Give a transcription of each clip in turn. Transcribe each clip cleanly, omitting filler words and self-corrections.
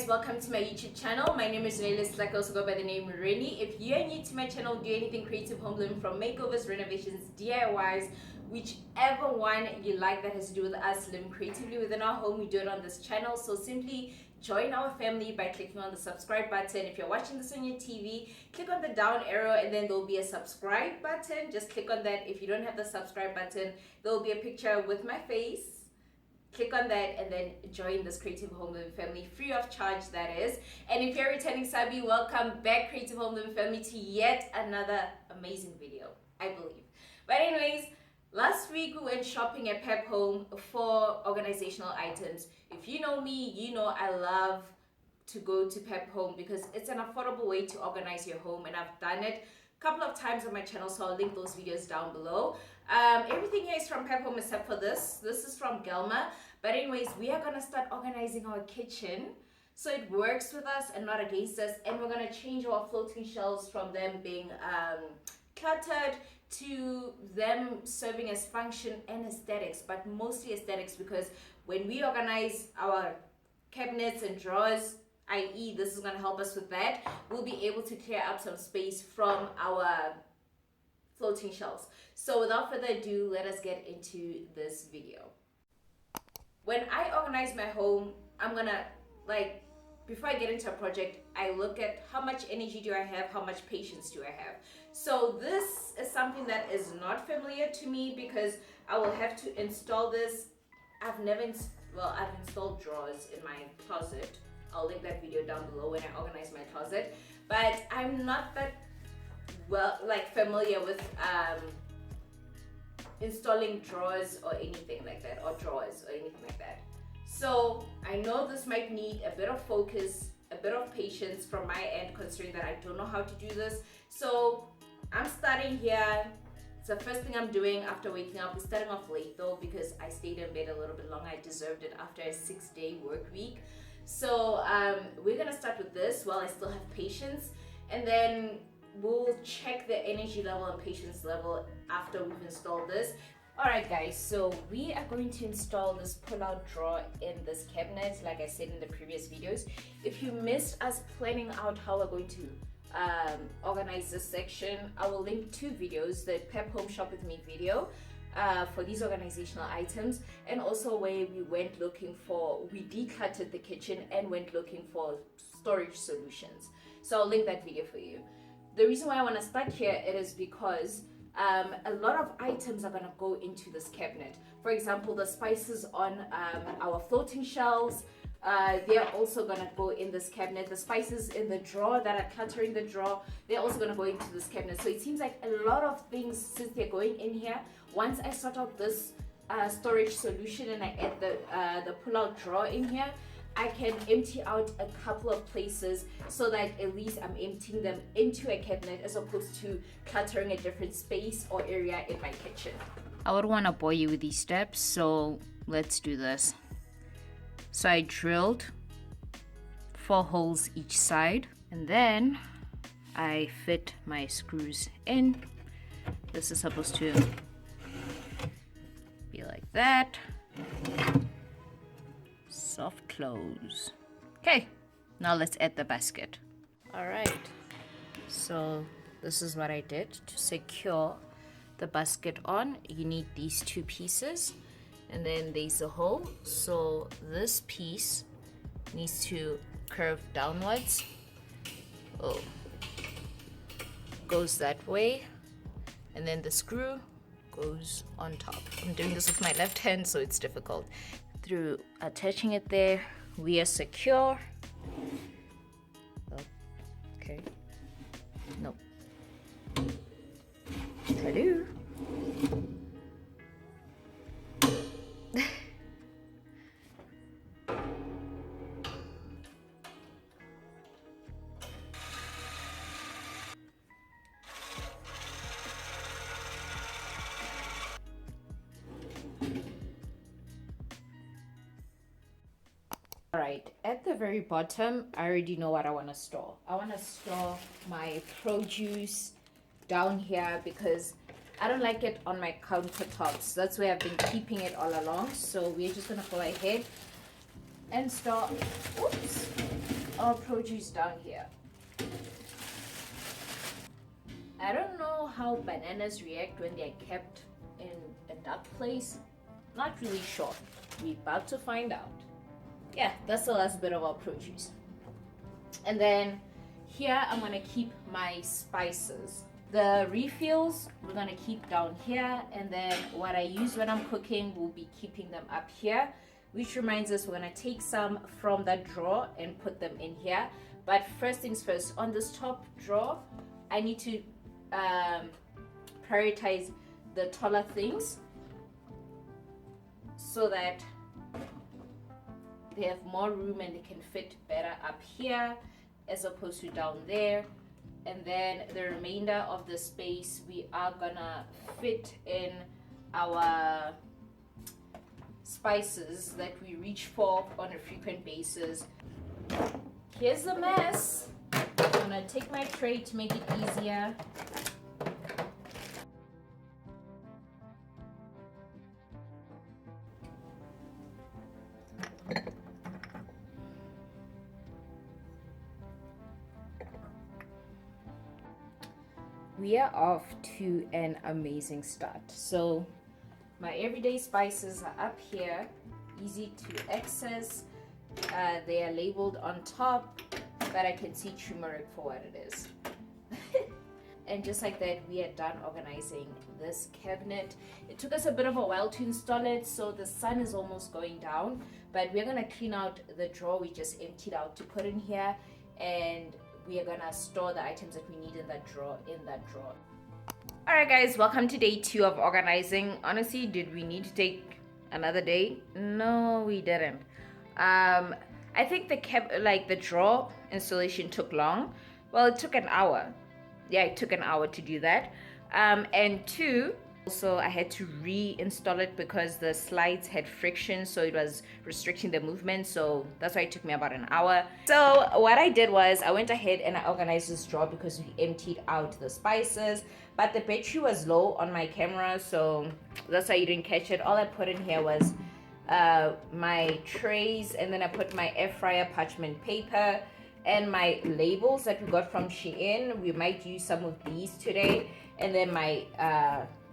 welcome to my YouTube channel. My name is Reneilwe, Sehlake, also go by the name Reni. If you're new to my channel, do anything creative home living, from makeovers, renovations, DIYs, whichever one you like that has to do with us living creatively within our home, we do it on this channel. So simply join our family by clicking on the subscribe button. If you're watching this on your TV, click on the down arrow and then there'll be a subscribe button. Just click on that. If you don't have the subscribe button, there'll be a picture with my face. Click on that and then join this creative home living family, free of charge, that is. And if you're returning subby, welcome back, creative home living family, to yet another amazing video, I believe. But anyways, last week we went shopping at PEP Home for organizational items. If you know me, you know I love to go to PEP Home because it's an affordable way to organize your home, and I've done it a couple of times on my channel, so I'll link those videos down below. Everything here is from PEP Home except for this. This is from Gelma. But anyways, we are gonna start organizing our kitchen so it works with us and not against us, and we're gonna change our floating shelves from them being cluttered to them serving as function and aesthetics, but mostly aesthetics, because when we organize our cabinets and drawers, i.e. this is gonna help us with that, we'll be able to clear up some space from our floating shelves. So without further ado, let us get into this video. When I organize my home, I'm gonna, like, before I get into a project, I look at how much energy do I have, how much patience do I have. So this is something that is not familiar to me because I will have to install this. I've installed drawers in my closet. I'll link that video down below when I organize my closet. But I'm not that familiar with installing drawers or anything like that, or drawers or anything like that. So I know this might need a bit of focus, a bit of patience from my end, considering that I don't know how to do this. So I'm starting here. It's the first thing I'm doing after waking up. We're starting off late though because I stayed in bed a little bit longer. I deserved it after a 6-day work week. So we're gonna start with this while I still have patience, and then we'll check the energy level and patience level after we've installed this. Alright guys, so we are going to install this pull-out drawer in this cabinet, like I said in the previous videos. If you missed us planning out how we're going to organize this section, I will link 2 videos, the PEP Home Shop With Me video for these organizational items, and also where we decluttered the kitchen and went looking for storage solutions. So I'll link that video for you. The reason why I want to start here, it is because a lot of items are going to go into this cabinet. For example, the spices on our floating shelves, they're also going to go in this cabinet. The spices in the drawer that are cluttering the drawer, they're also going to go into this cabinet. So it seems like a lot of things, since they're going in here, once I sort out this storage solution and I add the pull-out drawer in here, I can empty out a couple of places so that at least I'm emptying them into a cabinet as opposed to cluttering a different space or area in my kitchen. I would want to bore you with these steps, so let's do this. So I drilled 4 holes each side, and then I fit my screws in. This is supposed to be like that. Soft close. Okay, now let's add the basket. All right, so this is what I did to secure the basket on. You need these 2 pieces, and then there's a hole, so this piece needs to curve downwards. Goes that way, and then the screw goes on top. I'm doing this with my left hand, so it's difficult. Through attaching it there, we are secure. Okay. No. Hello. Alright, at the very bottom, I already know what I want to store. I want to store my produce down here because I don't like it on my countertops. That's where I've been keeping it all along. So we're just going to go ahead and store, oops, our produce down here. I don't know how bananas react when they're kept in a dark place. Not really sure. We're about to find out. Yeah, that's the last bit of our produce. And then here I'm gonna keep my spices. The refills we're gonna keep down here, and then what I use when I'm cooking, we'll be keeping them up here. Which reminds us, we're gonna take some from that drawer and put them in here. But first things first, on this top drawer, I need to prioritize the taller things so that they have more room and they can fit better up here as opposed to down there. And then the remainder of the space we are gonna fit in our spices that we reach for on a frequent basis. Here's the mess. I'm gonna take my tray to make it easier. We are off to an amazing start. So my everyday spices are up here, easy to access. They are labeled on top, but I can see turmeric for what it is. And just like that, we are done organizing this cabinet. It took us a bit of a while to install it, so the sun is almost going down, but we're gonna clean out the drawer we just emptied out to put in here, and we are gonna store the items that we need in that drawer All right, guys, welcome to day 2 of organizing. Honestly, did we need to take another day? No, we didn't. I think the drawer installation took long. Well, it took an hour. Yeah, it took an hour to do that. And 2, also I had to reinstall it because the slides had friction, so it was restricting the movement. So that's why it took me about an hour. So what I did was I went ahead and I organized this drawer because we emptied out the spices, but the battery was low on my camera, so that's why you didn't catch it. All I put in here was my trays, and then I put my air fryer parchment paper and my labels that we got from Shein. We might use some of these today. And then my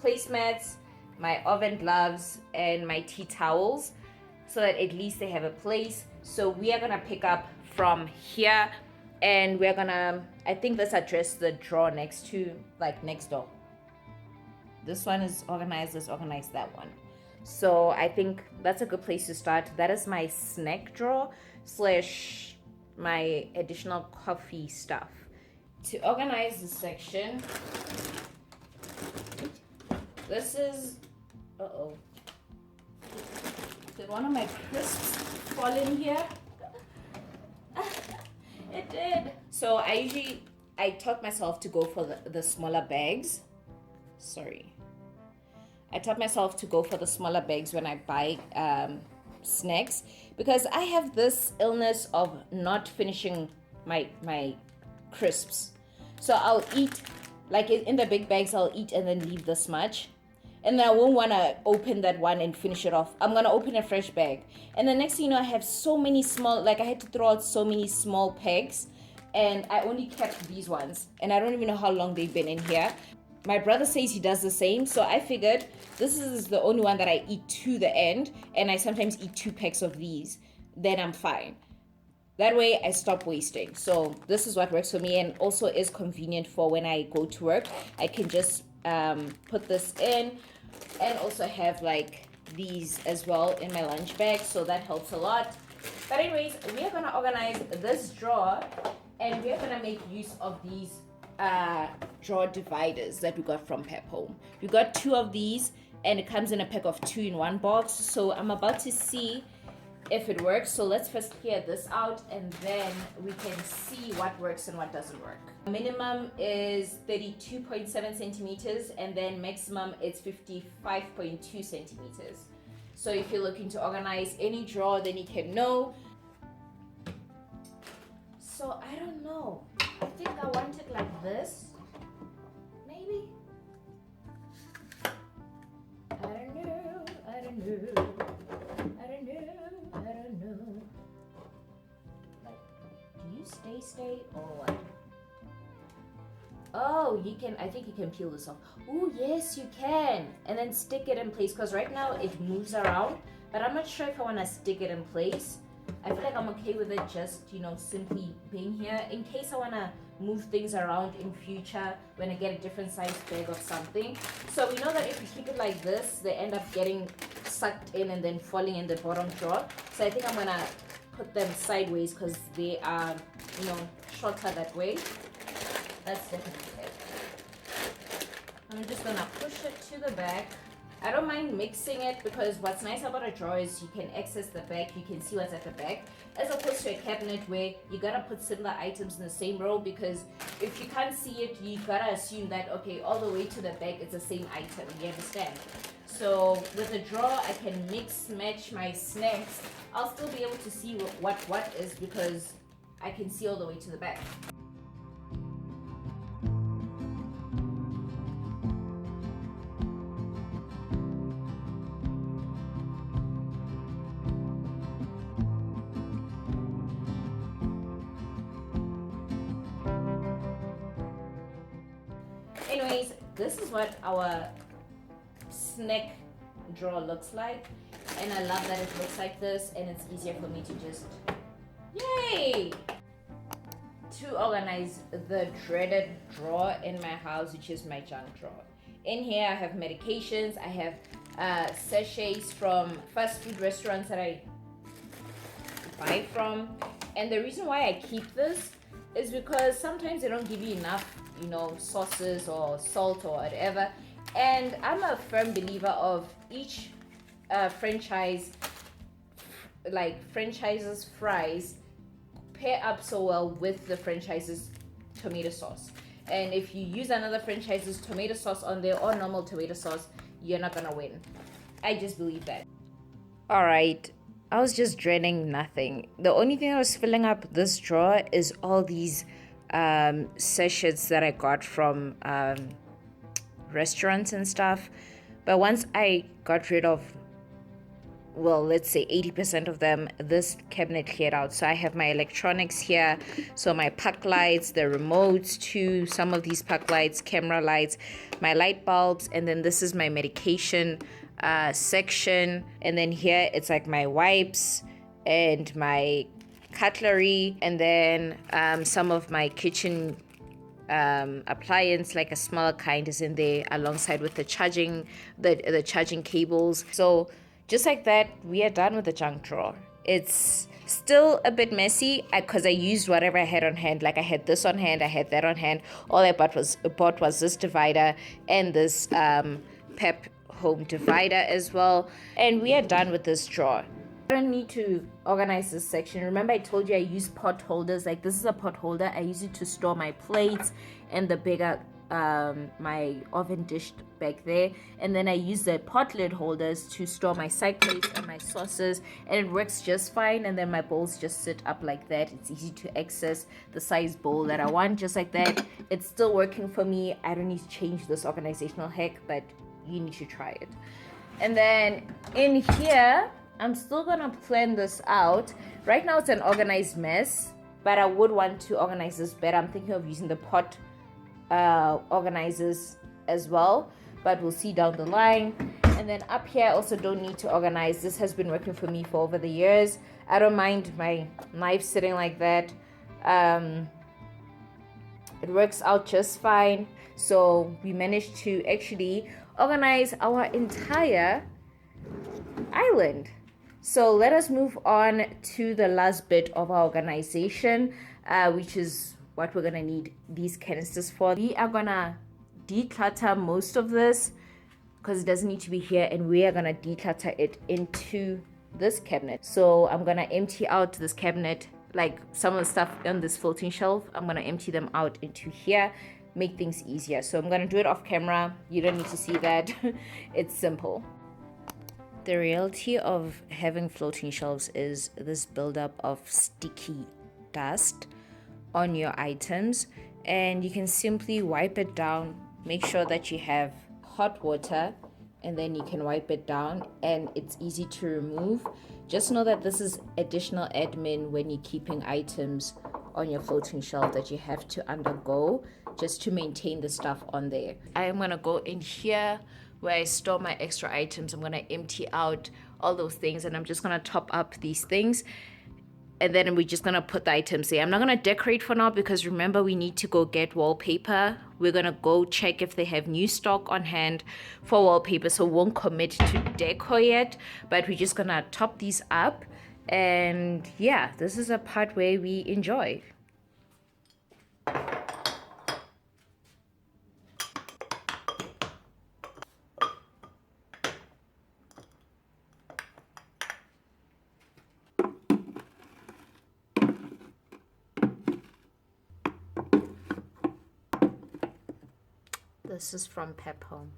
placemats, my oven gloves, and my tea towels, so that at least they have a place. So we are gonna pick up from here, and we're gonna, I think let's address the drawer next door. This one is organized, let's organize that one. So I think that's a good place to start. That is my snack drawer / my additional coffee stuff. To organize this section, this is, did one of my crisps fall in here? It did. So I taught myself to go for the smaller bags. I taught myself to go for the smaller bags when I buy snacks, because I have this illness of not finishing my crisps. So I'll eat, like in the big bags, I'll eat and then leave this much. And then I won't want to open that one and finish it off. I'm going to open a fresh bag. And the next thing you know, I have so many small, I had to throw out so many small pegs. And I only kept these ones. And I don't even know how long they've been in here. My brother says he does the same. So I figured this is the only one that I eat to the end. And I sometimes eat 2 packs of these. Then I'm fine. That way I stop wasting. So this is what works for me, and also is convenient for when I go to work. I can just put this in, and also have these as well in my lunch bag, so that helps a lot. But anyways, we are gonna organize this drawer, and we are gonna make use of these drawer dividers that we got from PEP Home. We got 2 of these, and it comes in a pack of 2 in one box. So I'm about to see if it works. So let's first clear this out, and then we can see what works and what doesn't work. Minimum is 32.7 centimeters, and then maximum is 55.2 centimeters. So if you're looking to organize any drawer, then you can know. So I don't know. I think I want it like this. Maybe. I don't know. Do stay or what? Oh, you can, I think you can peel this off. Oh, yes, you can. And then stick it in place, because right now it moves around, but I'm not sure if I want to stick it in place. I feel like I'm okay with it just, you know, simply being here in case I want to move things around in future when I get a different size bag of something. So we know that if you keep it like this, they end up getting sucked in and then falling in the bottom drawer. So I think I'm going to put them sideways because they are, you know, shorter that way. That's definitely it. I'm just gonna push it to the back. I don't mind mixing it because what's nice about a drawer is you can access the back, you can see what's at the back, as opposed to a cabinet where you gotta put similar items in the same row, because if you can't see it, you gotta assume that, okay, all the way to the back it's the same item, you understand? So with a drawer, I can mix, match my snacks. I'll still be able to see what is, because I can see all the way to the back. Anyways, this is what our snack drawer looks like, and I love that it looks like this, and it's easier for me to just, yay, to organize the dreaded drawer in my house, which is my junk drawer. In here I have medications, I have sachets from fast food restaurants that I buy from, and the reason why I keep this is because sometimes they don't give you enough, you know, sauces or salt or whatever. And I'm a firm believer of each franchise, like franchise's fries pair up so well with the franchise's tomato sauce. And if you use another franchise's tomato sauce on there or normal tomato sauce, you're not gonna win. I just believe that. All right. I was just dreading nothing. The only thing that was filling up this drawer is all these sachets that I got from restaurants and stuff. But once I got rid of, well, let's say 80% of them, this cabinet cleared out. So I have my electronics here, so my puck lights, the remotes to some of these puck lights, camera lights, my light bulbs, and then this is my medication section, and then here it's like my wipes and my cutlery, and then some of my kitchen appliance, like a smaller kind, is in there alongside with the charging cables. So just like that, we are done with the junk drawer. It's still a bit messy because I used whatever I had on hand. Like I had this on hand, I had that on hand. All I bought was this divider and this PEP home divider as well, and we are done with this drawer. I don't need to organize this section. Remember I told you I use pot holders. Like this is a pot holder. I use it to store my plates and the bigger my oven dish back there, and then I use the pot lid holders to store my side plates and my sauces, and it works just fine. And then my bowls just sit up like that. It's easy to access the size bowl that I want, just like that. It's still working for me. I don't need to change this organizational hack, but you need to try it. And then in here, I'm still gonna plan this out. Right now it's an organized mess, but I would want to organize this better. I'm thinking of using the pot organizers as well, but we'll see down the line. And then up here I also don't need to organize. This has been working for me for over the years. I don't mind my knife sitting like that. It works out just fine. So we managed to actually organize our entire island. So let us move on to the last bit of our organization, which is what we're gonna need these canisters for. We are gonna declutter most of this because it doesn't need to be here, and we are gonna declutter it into this cabinet. So I'm gonna empty out this cabinet, like some of the stuff on this floating shelf. I'm gonna empty them out into here, make things easier. So I'm gonna do it off camera. You don't need to see that. It's simple. The reality of having floating shelves is this buildup of sticky dust on your items, and you can simply wipe it down. Make sure that you have hot water, and then you can wipe it down, and it's easy to remove. Just know that this is additional admin when you're keeping items on your floating shelf that you have to undergo just to maintain the stuff on there. I am gonna go in here where I store my extra items. I'm gonna empty out all those things, and I'm just gonna top up these things, and then we're just gonna put the items there. I'm not gonna decorate for now because remember, we need to go get wallpaper. We're gonna go check if they have new stock on hand for wallpaper, so won't commit to decor yet, but we're just gonna top these up. And yeah, this is a part where we enjoy. This is from PEP Home.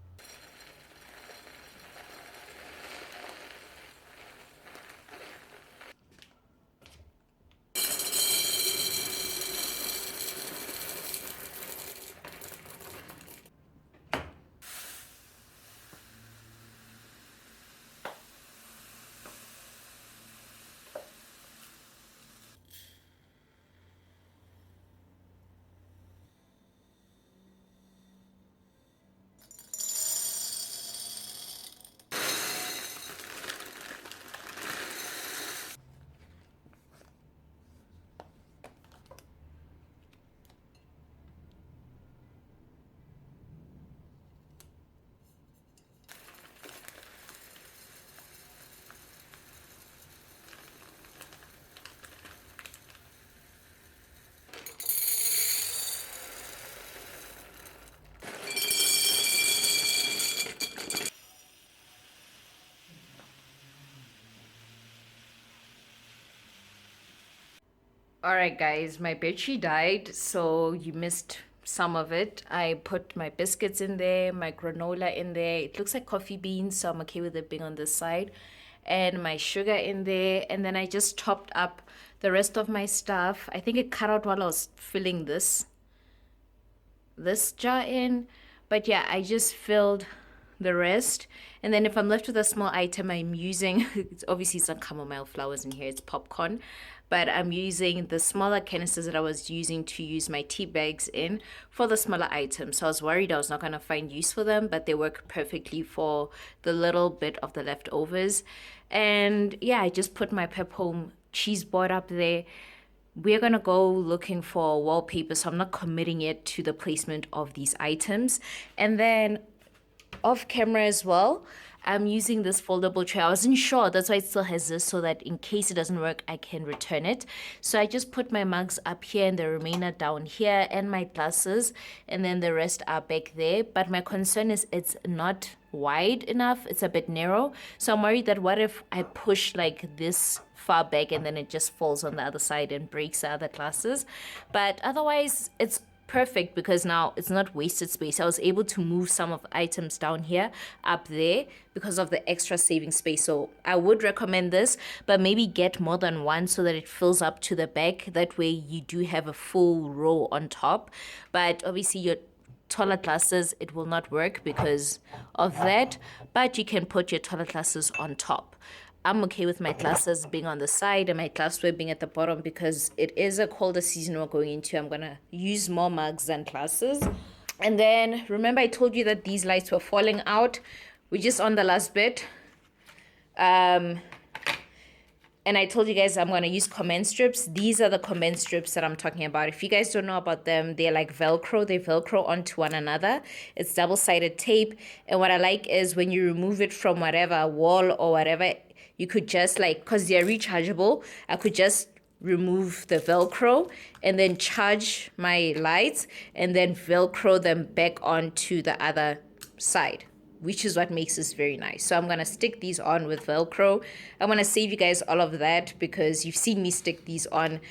Alright guys, my battery died, so you missed some of it. I put my biscuits in there, my granola in there. It looks like coffee beans, so I'm okay with it being on this side. And my sugar in there, and then I just topped up the rest of my stuff. I think it cut out while I was filling this jar in. But yeah, I just filled the rest, and then if I'm left with a small item, I'm using obviously it's not chamomile flowers in here, it's popcorn, but I'm using the smaller canisters that I was using to use my tea bags in for the smaller items. So I was worried I was not going to find use for them, but they work perfectly for the little bit of the leftovers. And yeah, I just put my PEP Home cheese board up there. We're gonna go looking for wallpaper, so I'm not committing yet to the placement of these items. And then off camera as well, I'm using this foldable tray. I wasn't sure, that's why it still has this, so that in case it doesn't work, I can return it. So I just put my mugs up here and the remainder down here, and my glasses, and then the rest are back there. But my concern is it's not wide enough, it's a bit narrow. So I'm worried that what if I push like this far back and then it just falls on the other side and breaks the other glasses. But otherwise, it's perfect because now it's not wasted space. I was able to move some of the items down here up there because of the extra saving space. So I would recommend this, but maybe get more than one so that it fills up to the back. That way you do have a full row on top. But obviously your taller glasses, it will not work because of that, but you can put your taller glasses on top. I'm okay with my glasses being on the side and my glassware being at the bottom because it is a colder season we're going into. I'm gonna use more mugs than glasses. And then remember I told you that these lights were falling out. We're just on the last bit. And I told you guys I'm going to use comment strips. These are the comment strips that I'm talking about. If you guys don't know about them, they're like Velcro. They Velcro onto one another. It's double-sided tape. And what I like is when you remove it from whatever wall or whatever, you could just like, because they're rechargeable, I could just remove the Velcro and then charge my lights and then Velcro them back onto the other side, which is what makes this very nice. So I'm going to stick these on with Velcro. I'm going to save you guys all of that because you've seen me stick these on.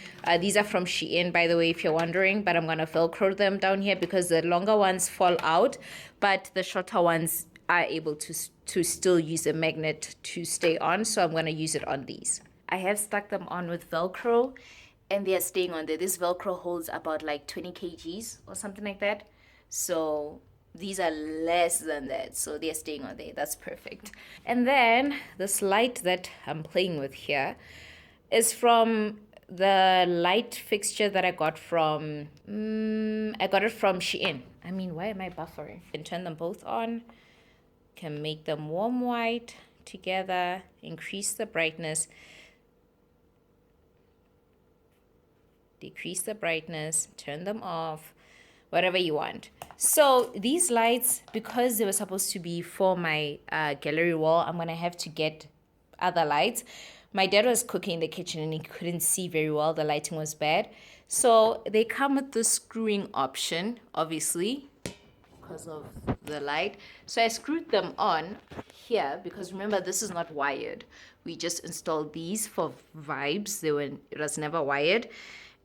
These are from Shein, by the way, if you're wondering, but I'm going to Velcro them down here because the longer ones fall out, but the shorter ones are able to still use a magnet to stay on. So I'm going to use it on these. I have stuck them on with Velcro and they are staying on there. This Velcro holds about like 20 kgs or something like that. So these are less than that, so they're staying on there. That's perfect. And then this light that I'm playing with here is from the light fixture that I got from I got it from Shein. I mean, why am I buffering? You can turn them both on, can make them warm white together, increase the brightness, decrease the brightness, turn them off, whatever you want. So these lights, because they were supposed to be for my gallery wall, I'm gonna have to get other lights. My dad was cooking in the kitchen and he couldn't see very well, the lighting was bad. So they come with the screwing option, obviously, because of the light. So I screwed them on here because remember, this is not wired. We just installed these for vibes. It was never wired.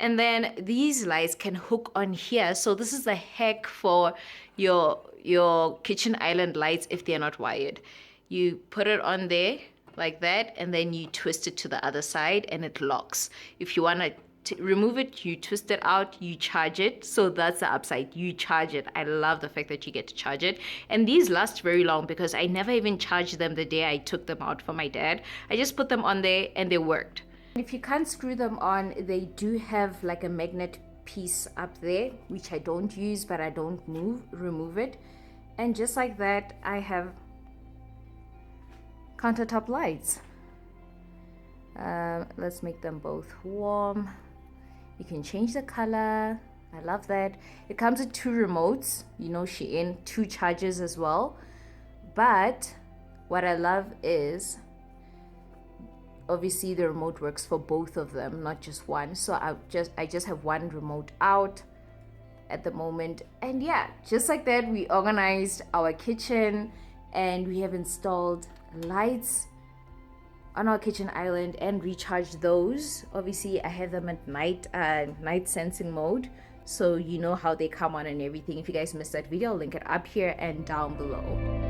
And then these lights can hook on here. So this is the heck for your kitchen island lights if they're not wired. You put it on there like that, and then you twist it to the other side and it locks. If you want to remove it, you twist it out, you charge it. So that's the upside, you charge it. I love the fact that you get to charge it. And these last very long because I never even charged them the day I took them out for my dad. I just put them on there and they worked. If you can't screw them on, they do have like a magnet piece up there, which I don't use, but I don't remove it. And just like that, I have countertop lights. Let's make them both warm. You can change the color. I love that. It comes with 2 remotes, you know, Shein, 2 chargers as well. But what I love is obviously the remote works for both of them, not just one. So I just have one remote out at the moment. And yeah, just like that, we organized our kitchen and we have installed lights on our kitchen island and recharged those. Obviously I have them at night sensing mode, so you know how they come on and everything. If you guys missed that video, I'll link it up here and down below.